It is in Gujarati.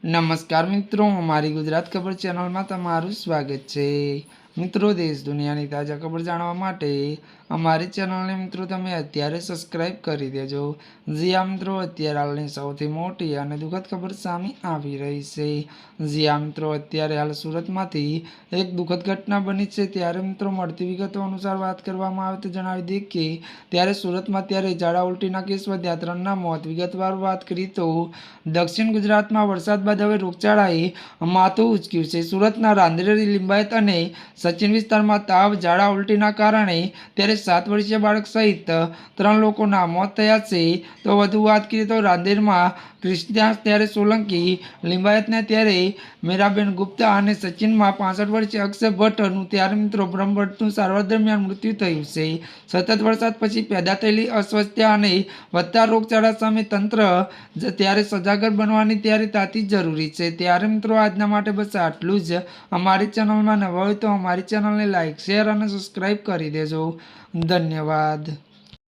નમસ્કાર મિત્રો, અમારી ગુજરાત ખબર ચેનલમાં તમારું સ્વાગત છે। મિત્રો, દેશ દુનિયાની તાજા ખબર જાણવા માટે અમારી ચેનલને મિત્રો તમે અત્યારે સબસ્ક્રાઇબ કરી દેજો। જી આ મિત્રો, અત્યારે હાલની સૌથી મોટી અને દુઃખદ ખબર સામે આવી રહી છે। જી આ મિત્રો, અત્યારે હાલ સુરતમાંથી એક દુઃખદ ઘટના બની છે। ત્યારે મિત્રો, મળતી વિગતો અનુસાર વાત કરવામાં આવે તો જણાવી દઈએ કે ત્યારે સુરતમાં ત્યારે ઝાડા ઉલટીના કેસ વધ્યા, 3ના મોત। વિગતવાર વાત કરીએ તો દક્ષિણ ગુજરાતમાં વરસાદ બાદ હવે રોગચાળાએ માથું ઉંચક્યું છે। સુરતના રાંદેરી, લિંબાયત અને સચિન વિસ્તારમાં તાવ, ઝાડા ઉલટીના કારણે ત્યારે 7 વર્ષીય બાળક સહિત 3 લોકોના મોત થયા છે। તો વધુ વાત કરીએ તો રાંદેરમાં ક્રિસ્ટિયાન ત્યારે સોલંકી, લિંબાયતને ત્યારે મીરાબેન ગુપ્તા અને સચિનમાં 65 વર્ષીય અક્ષય ભટ્ટનું ત્યારે મિત્રો બ્રહ્મભટ્ટનું સારવાર દરમિયાન મૃત્યુ થયું છે। સતત વરસાદ પછી પેદા થયેલી અસ્વસ્થતા અને વધતા રોગચાળા સામે તંત્ર ત્યારે સજાગ બનવાની ત્યારે તાતી જરૂરી છે। ત્યારે મિત્રો, આજના માટે બસ આટલું જ। અમારી ચેનલમાં નવા હોય તો અમારી ચેનલને લાઇક, શેર અને સબસ્ક્રાઈબ કરી દેજો। ધન્યવાદ।